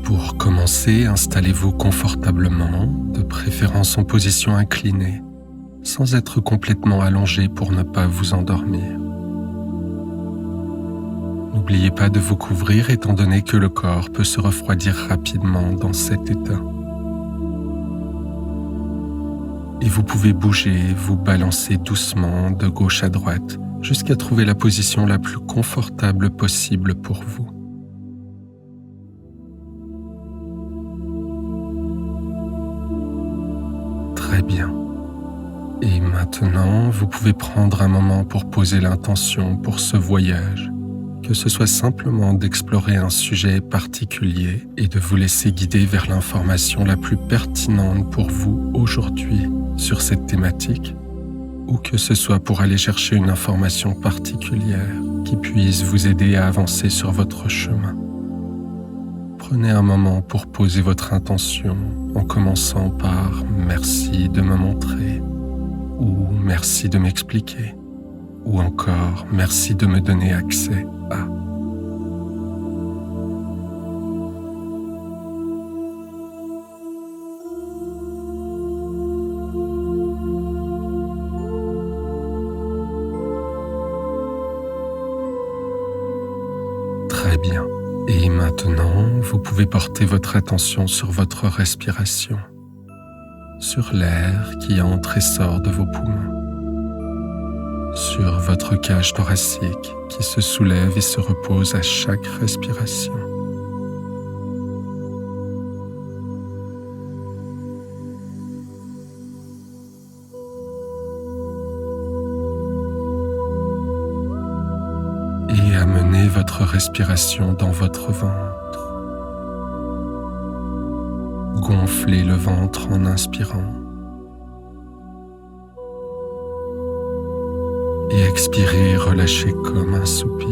Pour commencer, installez-vous confortablement, de préférence en position inclinée, sans être complètement allongé pour ne pas vous endormir. N'oubliez pas de vous couvrir étant donné que le corps peut se refroidir rapidement dans cet état. Et vous pouvez bouger, vous balancer doucement de gauche à droite jusqu'à trouver la position la plus confortable possible pour vous. Très bien. Et maintenant, vous pouvez prendre un moment pour poser l'intention pour ce voyage, que ce soit simplement d'explorer un sujet particulier et de vous laisser guider vers l'information la plus pertinente pour vous aujourd'hui sur cette thématique, ou que ce soit pour aller chercher une information particulière qui puisse vous aider à avancer sur votre chemin. Prenez un moment pour poser votre intention en commençant par « merci de me montrer » ou « merci de m'expliquer » ou encore « merci de me donner accès à ». Très bien. Et maintenant, vous pouvez porter votre attention sur votre respiration, sur l'air qui entre et sort de vos poumons, sur votre cage thoracique qui se soulève et se repose à chaque respiration. Et amenez votre respiration dans votre ventre. Gonflez le ventre en inspirant. Et expirez, relâchez comme un soupir.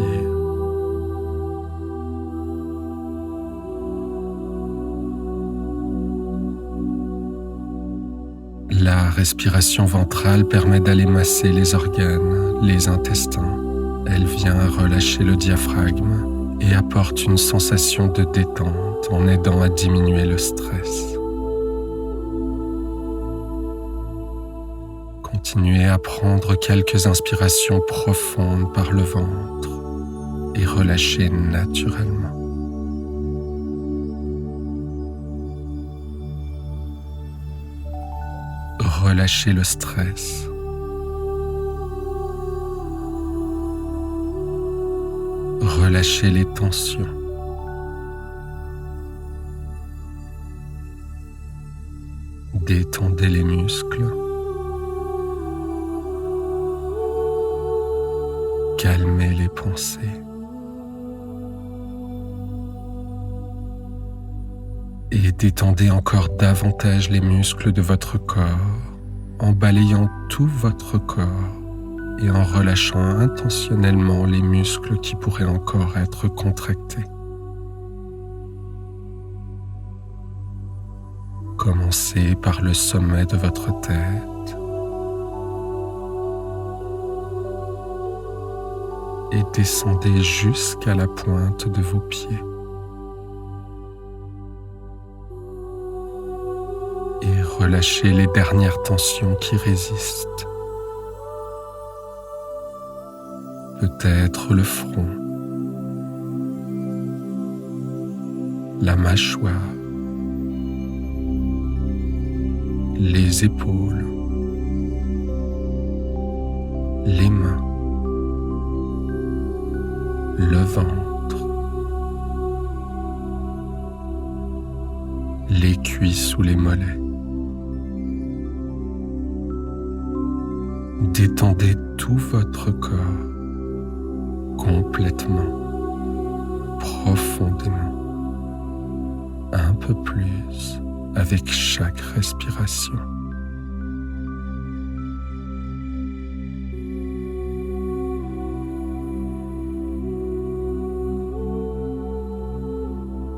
La respiration ventrale permet d'aller masser les organes, les intestins. Elle vient relâcher le diaphragme et apporte une sensation de détente en aidant à diminuer le stress. Continuez à prendre quelques inspirations profondes par le ventre et relâchez naturellement. Relâchez le stress. Relâchez les tensions. Détendez les muscles. Calmez les pensées. Et détendez encore davantage les muscles de votre corps en balayant tout votre corps et en relâchant intentionnellement les muscles qui pourraient encore être contractés. Commencez par le sommet de votre tête et descendez jusqu'à la pointe de vos pieds. Et relâchez les dernières tensions qui résistent. Peut-être le front, la mâchoire, les épaules, les mains, le ventre, les cuisses ou les mollets. Détendez tout votre corps complètement, profondément, un peu plus avec chaque respiration.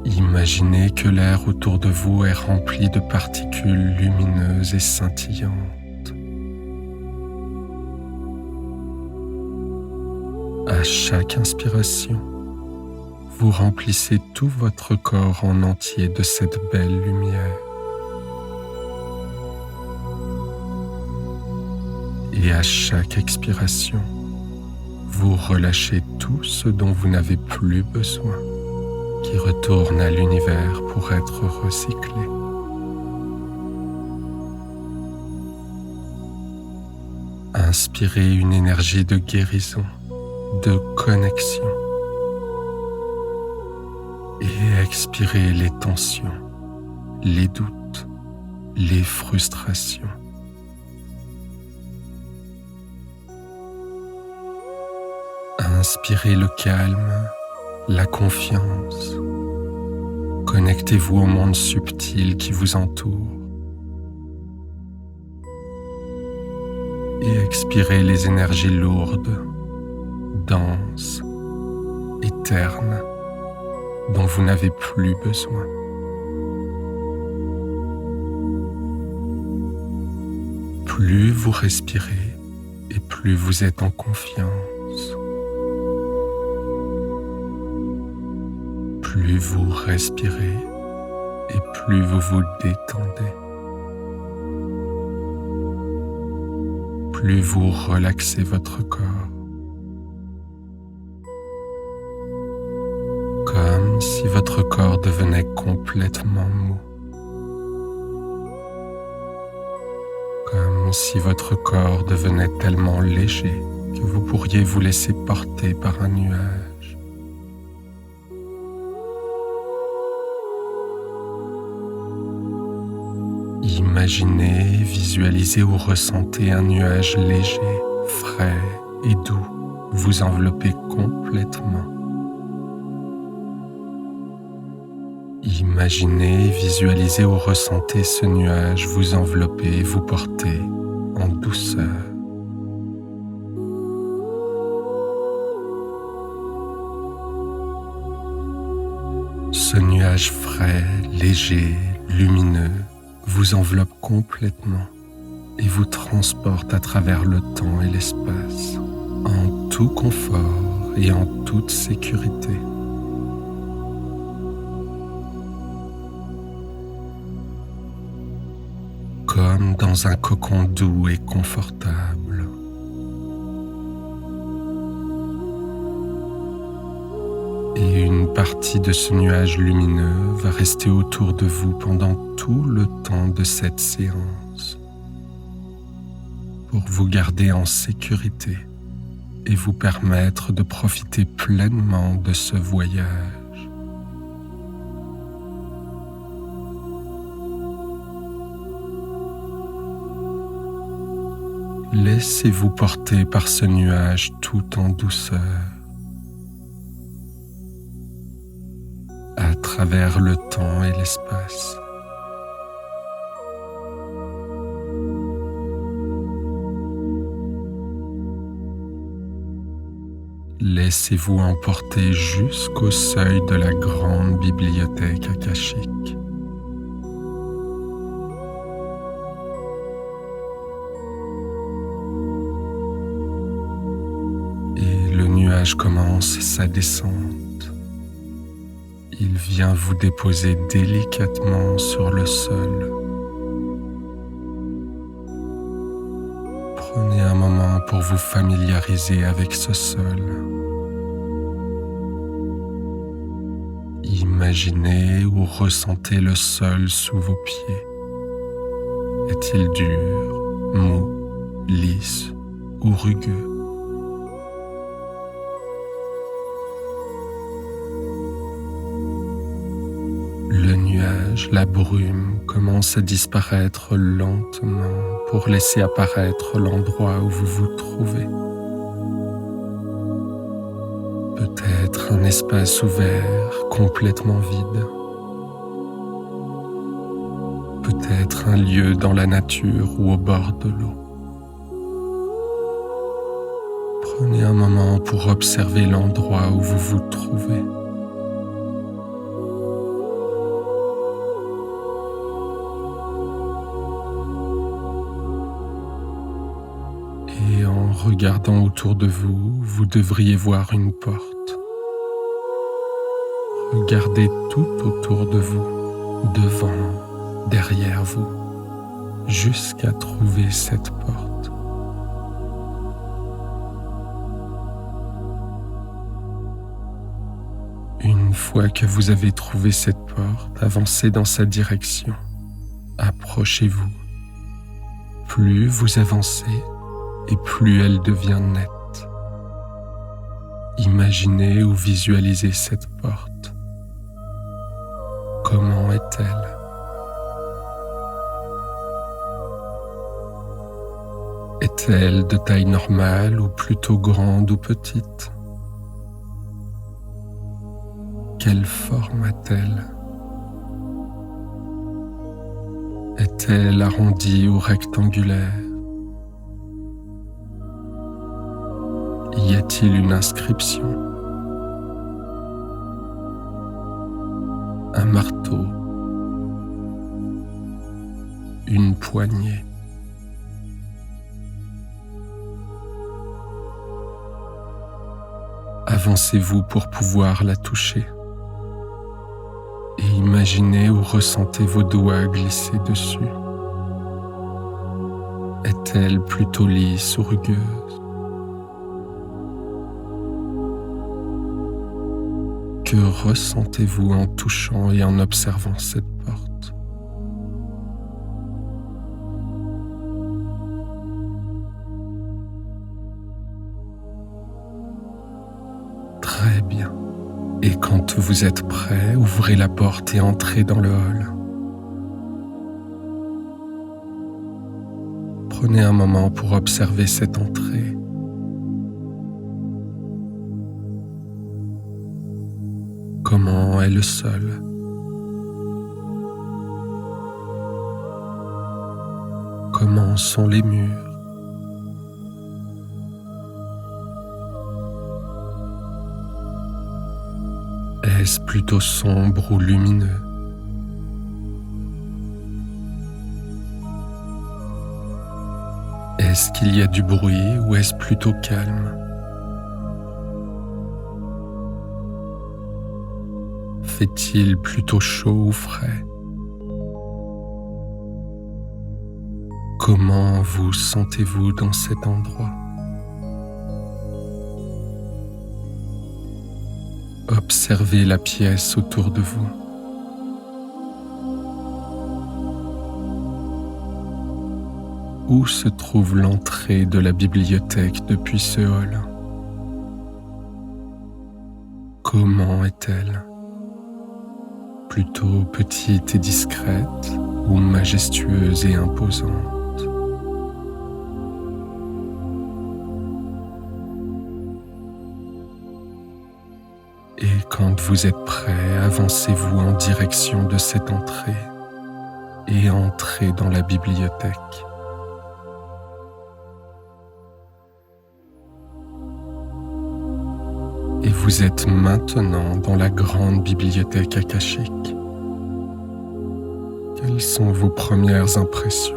Imaginez que l'air autour de vous est rempli de particules lumineuses et scintillantes. À chaque inspiration, vous vous remplissez tout votre corps en entier de cette belle lumière. Et à chaque expiration, vous relâchez tout ce dont vous n'avez plus besoin, qui retourne à l'univers pour être recyclé. Inspirez une énergie de guérison, de connexion. Et expirez les tensions, les doutes, les frustrations. Inspirez le calme, la confiance. Connectez-vous au monde subtil qui vous entoure. Et expirez les énergies lourdes, denses et ternes dont vous n'avez plus besoin. Plus vous respirez et plus vous êtes en confiance. Plus vous respirez et plus vous vous détendez. Plus vous relaxez votre corps. Comme si votre corps devenait complètement mou. Comme si votre corps devenait tellement léger que vous pourriez vous laisser porter par un nuage. Imaginez, visualisez ou ressentez un nuage léger, frais et doux vous envelopper complètement. Imaginez, visualisez ou ressentez ce nuage vous envelopper et vous porter en douceur. Ce nuage frais, léger, lumineux vous enveloppe complètement et vous transporte à travers le temps et l'espace, en tout confort et en toute sécurité. Comme dans un cocon doux et confortable. Et une partie de ce nuage lumineux va rester autour de vous pendant tout le temps de cette séance, pour vous garder en sécurité et vous permettre de profiter pleinement de ce voyage. Laissez-vous porter par ce nuage tout en douceur, à travers le temps et l'espace. Laissez-vous emporter jusqu'au seuil de la grande bibliothèque akashique. Et le nuage commence sa descente. Il vient vous déposer délicatement sur le sol. Prenez un moment pour vous familiariser avec ce sol. Imaginez ou ressentez le sol sous vos pieds. Est-il dur, mou, lisse ou rugueux? Le nuage, la brume, commence à disparaître lentement pour laisser apparaître l'endroit où vous vous trouvez. Peut-être un espace ouvert, complètement vide. Peut-être un lieu dans la nature ou au bord de l'eau. Prenez un moment pour observer l'endroit où vous vous trouvez. Et en regardant autour de vous, vous devriez voir une porte. Regardez tout autour de vous, devant, derrière vous, jusqu'à trouver cette porte. Une fois que vous avez trouvé cette porte, avancez dans sa direction. Approchez-vous. Plus vous avancez et plus elle devient nette. Imaginez ou visualisez cette porte. Comment est-elle? Est-elle de taille normale ou plutôt grande ou petite? Quelle forme a-t-elle? Est-elle arrondie ou rectangulaire? Y a-t-il une inscription? Un marteau? Une poignée? Avancez-vous pour pouvoir la toucher et imaginez ou ressentez vos doigts glisser dessus. Est-elle plutôt lisse ou rugueuse? Que ressentez-vous en touchant et en observant cette porte? Très bien. Et quand vous êtes prêt, ouvrez la porte et entrez dans le hall. Prenez un moment pour observer cette entrée. Comment est le sol? Comment sont les murs? Est-ce plutôt sombre ou lumineux? Est-ce qu'il y a du bruit ou est-ce plutôt calme? Fait-il plutôt chaud ou frais? Comment vous sentez-vous dans cet endroit? Observez la pièce autour de vous. Où se trouve l'entrée de la bibliothèque depuis ce hall? Comment est-elle? Plutôt petite et discrète ou majestueuse et imposante? Et quand vous êtes prêt, avancez-vous en direction de cette entrée et entrez dans la bibliothèque. Et vous êtes maintenant dans la grande bibliothèque akashique. Quelles sont vos premières impressions?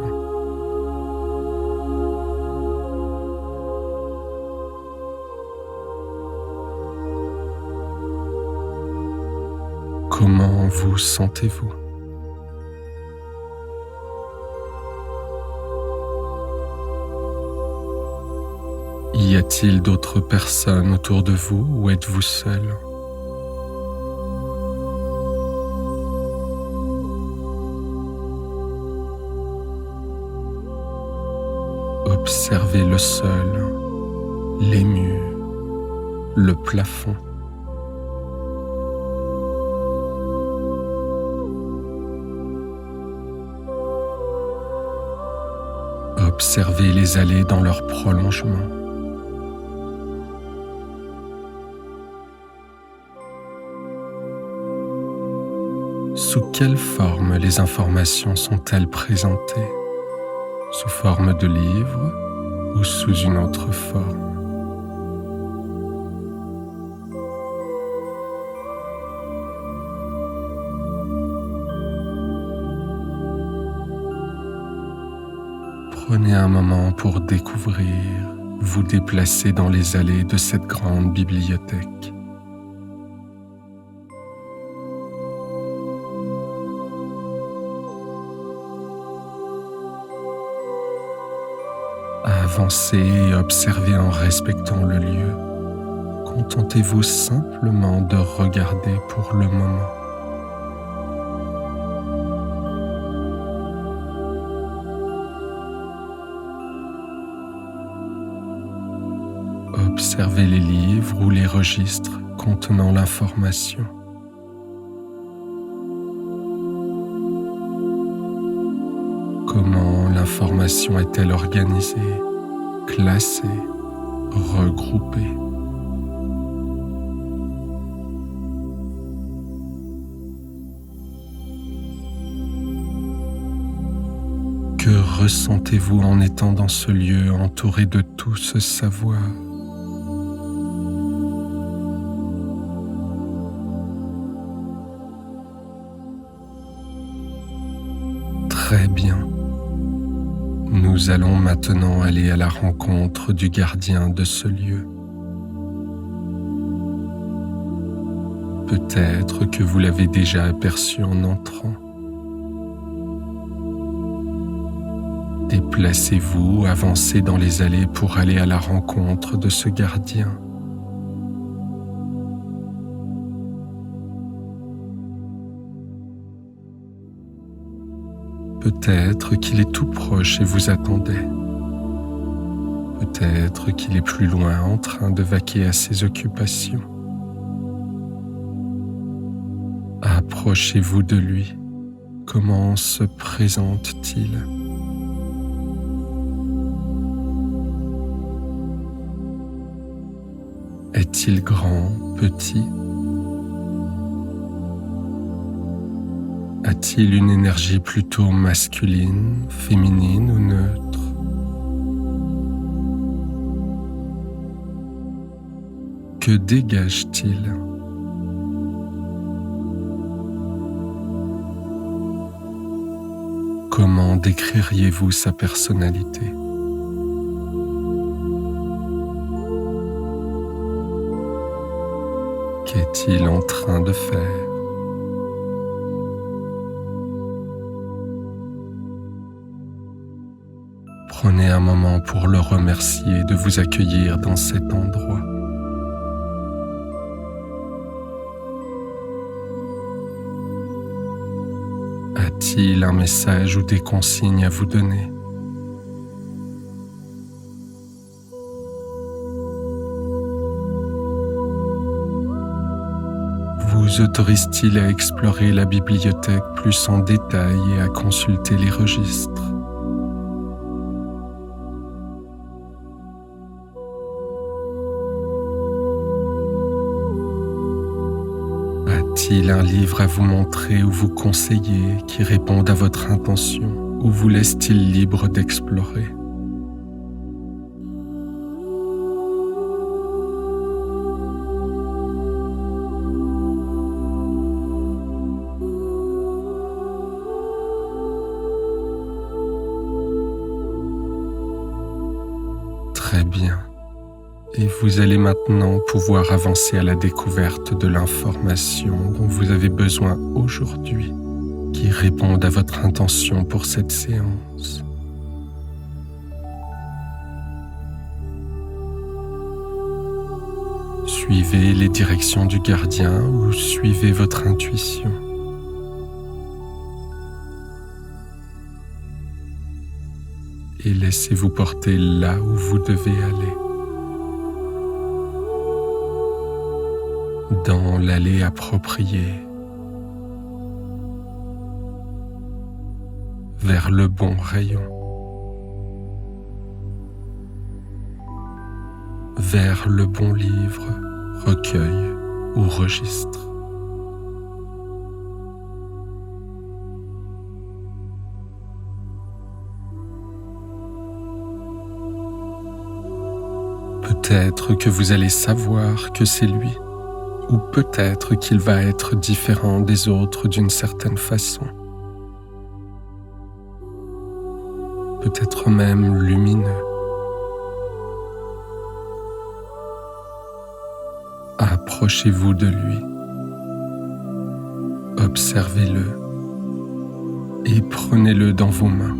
Comment vous sentez-vous? Y a-t-il d'autres personnes autour de vous ou êtes-vous seul? Observez le sol, les murs, le plafond. Observez les allées dans leur prolongement. Sous quelle forme les informations sont-elles présentées? Sous forme de livre ou sous une autre forme? Prenez un moment pour découvrir, vous déplacer dans les allées de cette grande bibliothèque. Avancez et observez en respectant le lieu. Contentez-vous simplement de regarder pour le moment. Observez les livres ou les registres contenant l'information. Comment l'information est-elle organisée, classée, regroupée? Que ressentez-vous en étant dans ce lieu entouré de tout ce savoir? Très bien. Nous allons maintenant aller à la rencontre du gardien de ce lieu. Peut-être que vous l'avez déjà aperçu en entrant. Déplacez-vous, avancez dans les allées pour aller à la rencontre de ce gardien. Peut-être qu'il est tout proche et vous attendait. Peut-être qu'il est plus loin en train de vaquer à ses occupations. Approchez-vous de lui. Comment se présente-t-il? Est-il grand, petit? A-t-il une énergie plutôt masculine, féminine ou neutre? Que dégage-t-il? Comment décririez-vous sa personnalité? Qu'est-il en train de faire? Prenez un moment pour le remercier de vous accueillir dans cet endroit. A-t-il un message ou des consignes à vous donner? Vous autorise-t-il à explorer la bibliothèque plus en détail et à consulter les registres? A-t-il un livre à vous montrer ou vous conseiller qui réponde à votre intention ou vous laisse-t-il libre d'explorer? Très bien. Et vous allez maintenant pouvoir avancer à la découverte de l'information dont vous avez besoin aujourd'hui, qui réponde à votre intention pour cette séance. Suivez les directions du gardien ou suivez votre intuition. Et laissez-vous porter là où vous devez aller. Dans l'allée appropriée, vers le bon rayon, vers le bon livre, recueil ou registre. Peut-être que vous allez savoir que c'est lui, ou peut-être qu'il va être différent des autres d'une certaine façon. Peut-être même lumineux. Approchez-vous de lui. Observez-le et prenez-le dans vos mains.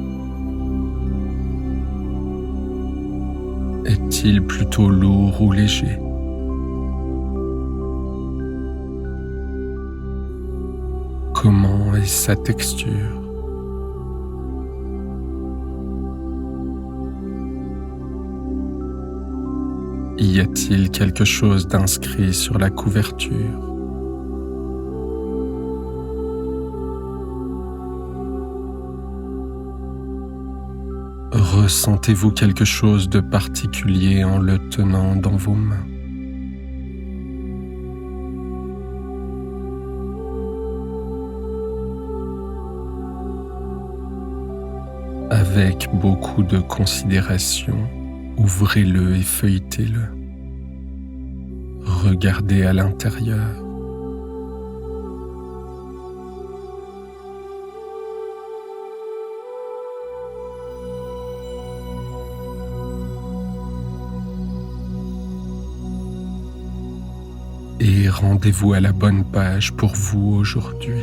Est-il plutôt lourd ou léger? Comment est sa texture? Y a-t-il quelque chose d'inscrit sur la couverture? Ressentez-vous quelque chose de particulier en le tenant dans vos mains? Avec beaucoup de considération, ouvrez-le et feuilletez-le. Regardez à l'intérieur. Et rendez-vous à la bonne page pour vous aujourd'hui.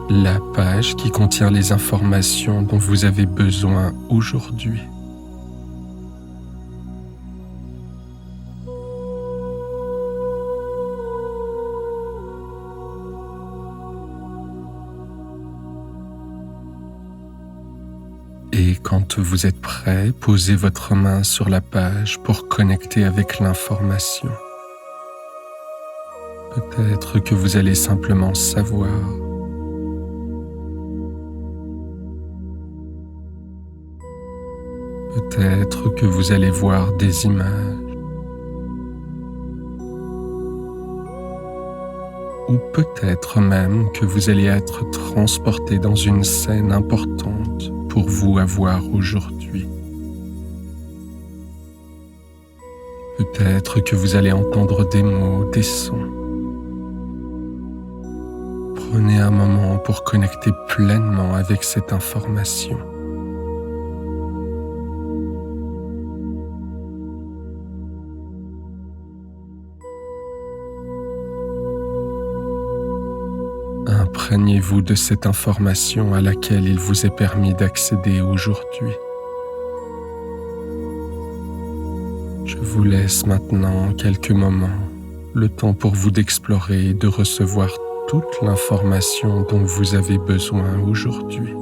La page qui contient les informations dont vous avez besoin aujourd'hui. Et quand vous êtes prêt, posez votre main sur la page pour connecter avec l'information. Peut-être que vous allez simplement savoir. Peut-être que vous allez voir des images. Ou peut-être même que vous allez être transporté dans une scène importante pour vous à voir aujourd'hui. Peut-être que vous allez entendre des mots, des sons. Prenez un moment pour connecter pleinement avec cette information. Imprégnez-vous de cette information à laquelle il vous est permis d'accéder aujourd'hui. Je vous laisse maintenant quelques moments, le temps pour vous d'explorer et de recevoir toute l'information dont vous avez besoin aujourd'hui.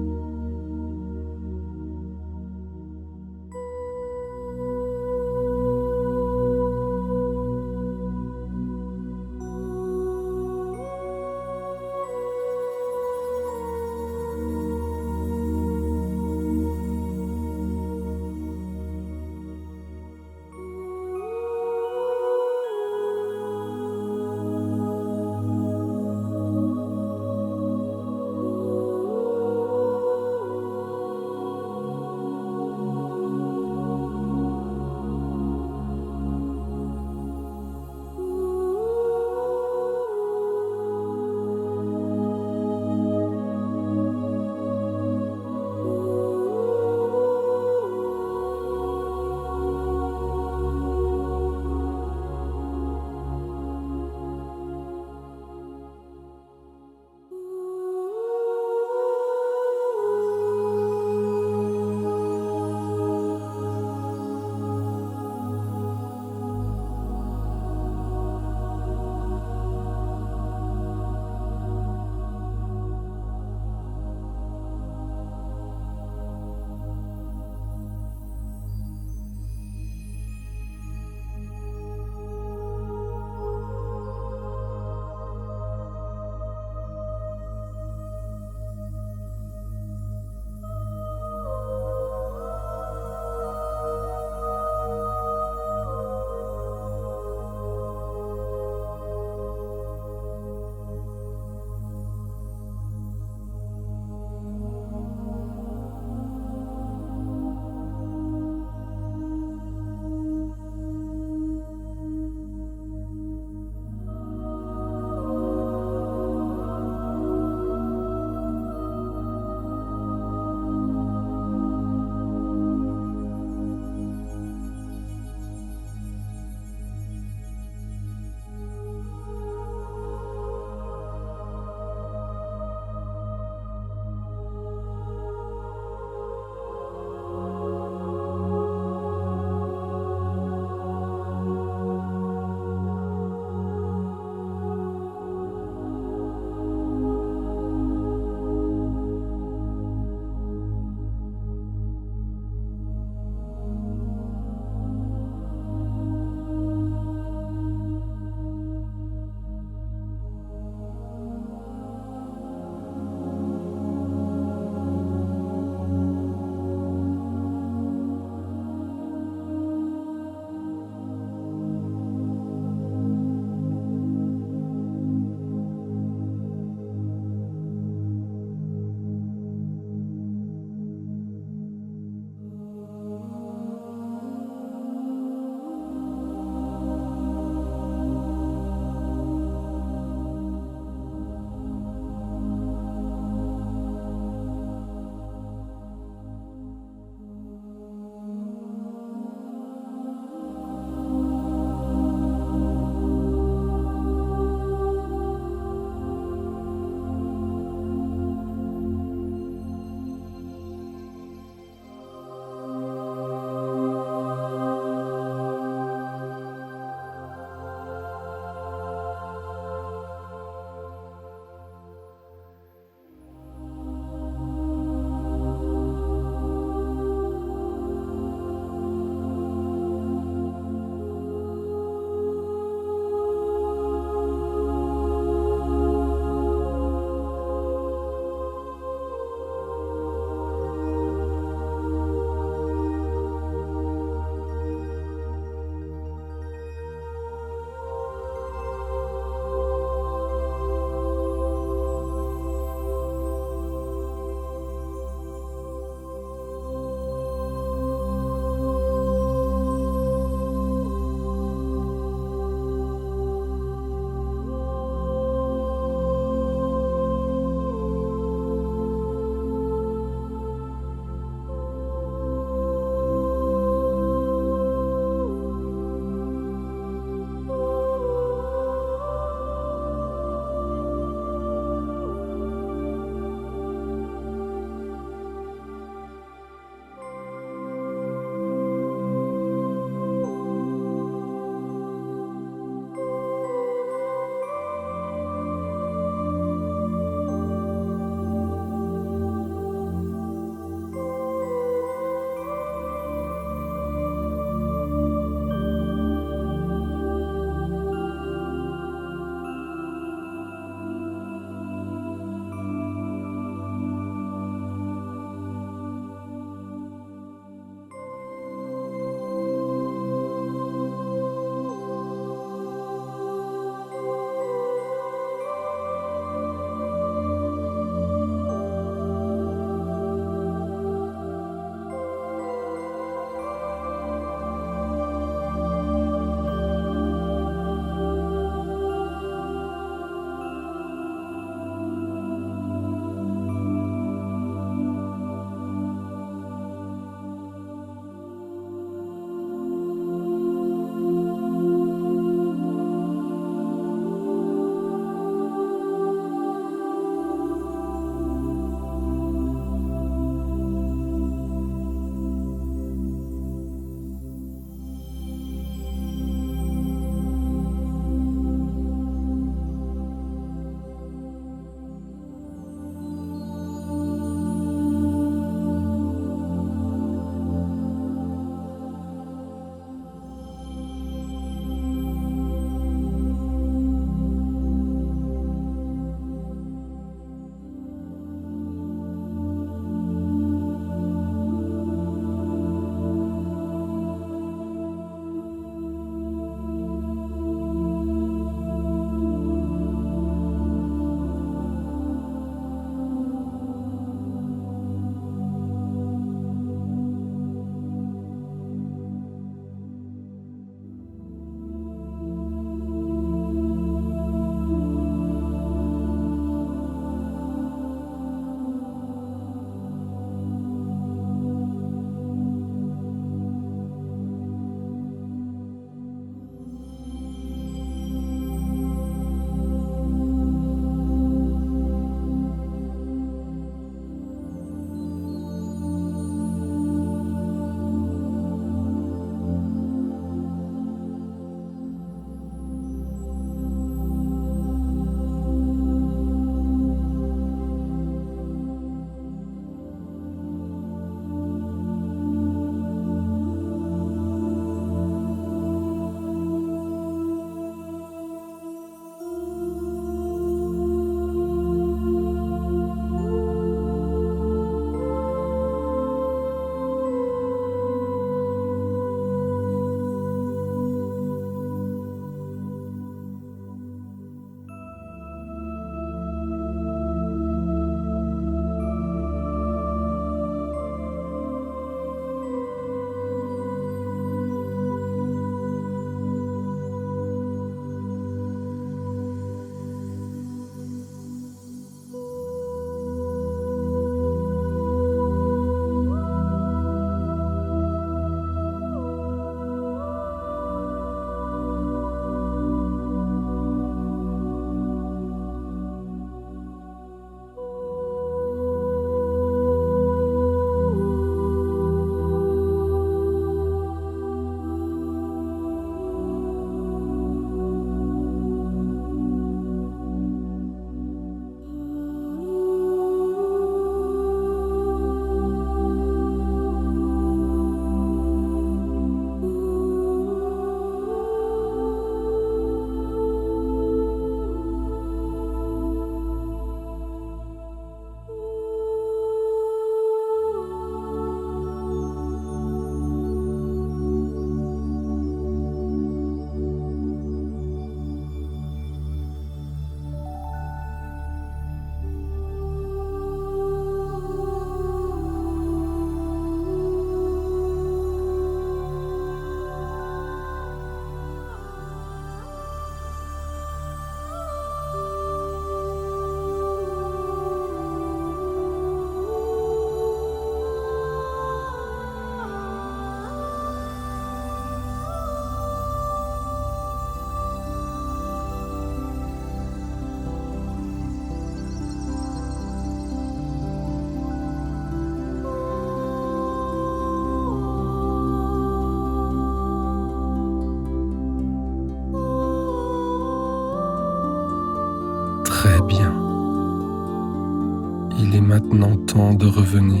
maintenant temps de revenir.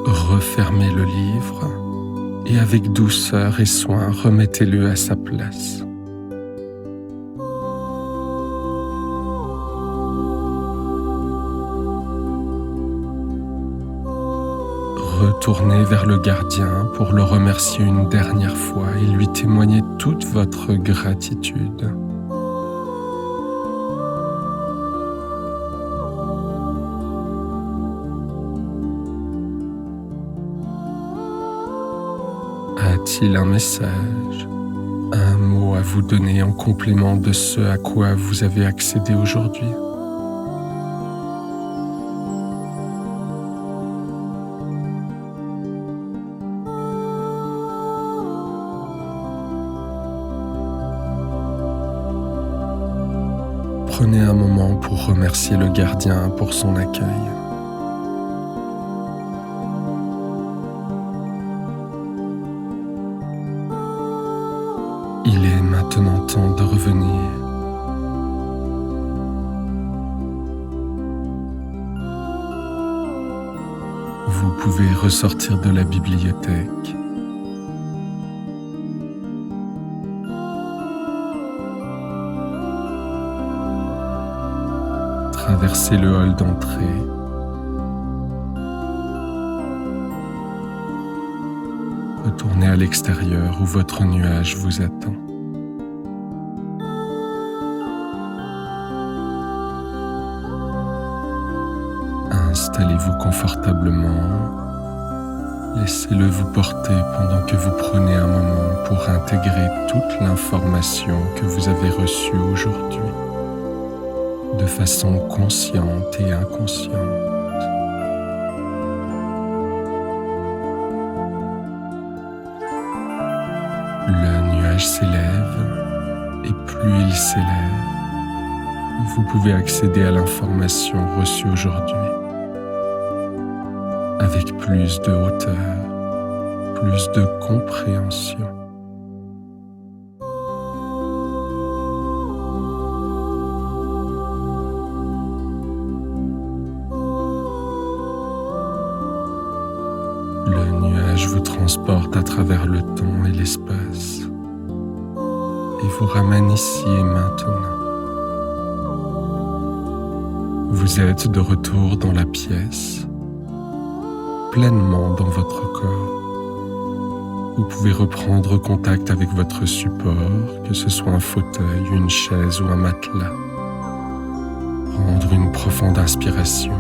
Refermez le livre et avec douceur et soin, remettez-le à sa place. Retournez vers le gardien pour le remercier une dernière fois et lui témoigner toute votre gratitude. A-t-il un message, un mot à vous donner en complément de ce à quoi vous avez accédé aujourd'hui? Prenez un moment pour remercier le gardien pour son accueil. Il est maintenant temps de revenir. Vous pouvez ressortir de la bibliothèque. Traversez le hall d'entrée. Retournez à l'extérieur où votre nuage vous attend. Installez-vous confortablement. Laissez-le vous porter pendant que vous prenez un moment pour intégrer toute l'information que vous avez reçue aujourd'hui, de façon consciente et inconsciente. Le nuage s'élève et plus il s'élève, vous pouvez accéder à l'information reçue aujourd'hui avec plus de hauteur, plus de compréhension. Le nuage vous transporte à travers le temps et l'espace et vous ramène ici et maintenant. Vous êtes de retour dans la pièce, pleinement dans votre corps. Vous pouvez reprendre contact avec votre support, que ce soit un fauteuil, une chaise ou un matelas. Prendre une profonde inspiration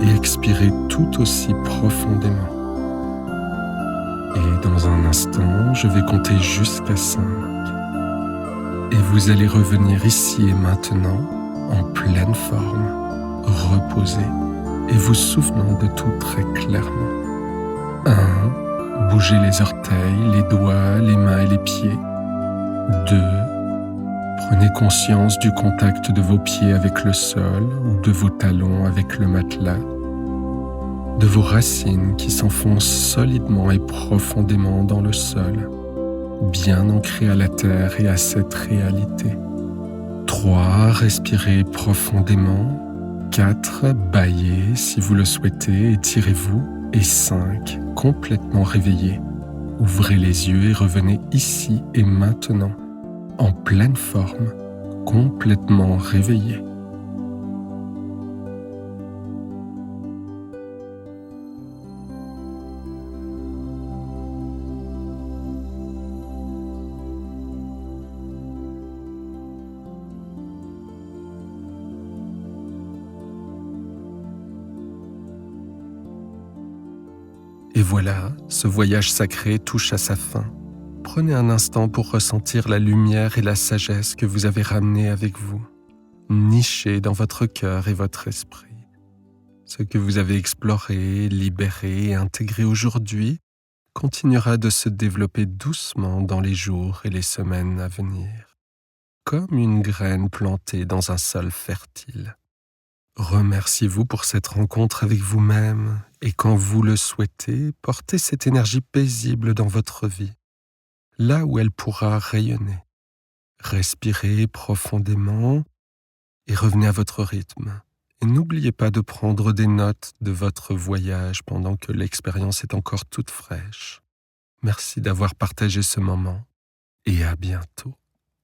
et expirer tout aussi profondément. Et dans un instant, je vais compter jusqu'à 5. Et vous allez revenir ici et maintenant en pleine forme, reposé et vous souvenant de tout très clairement. 1. Bougez les orteils, les doigts, les mains et les pieds. 2. Prenez conscience du contact de vos pieds avec le sol ou de vos talons avec le matelas, de vos racines qui s'enfoncent solidement et profondément dans le sol, bien ancrées à la terre et à cette réalité. 3. Respirez profondément. 4. Bâillez si vous le souhaitez, étirez-vous. Et 5. Complètement réveillé. Ouvrez les yeux et revenez ici et maintenant, en pleine forme, complètement réveillé. Et voilà, ce voyage sacré touche à sa fin. Prenez un instant pour ressentir la lumière et la sagesse que vous avez ramenées avec vous, nichées dans votre cœur et votre esprit. Ce que vous avez exploré, libéré et intégré aujourd'hui continuera de se développer doucement dans les jours et les semaines à venir, comme une graine plantée dans un sol fertile. Remerciez-vous pour cette rencontre avec vous-même Et quand vous le souhaitez, portez cette énergie paisible dans votre vie, là où elle pourra rayonner. Respirez profondément et revenez à votre rythme. Et n'oubliez pas de prendre des notes de votre voyage pendant que l'expérience est encore toute fraîche. Merci d'avoir partagé ce moment et à bientôt.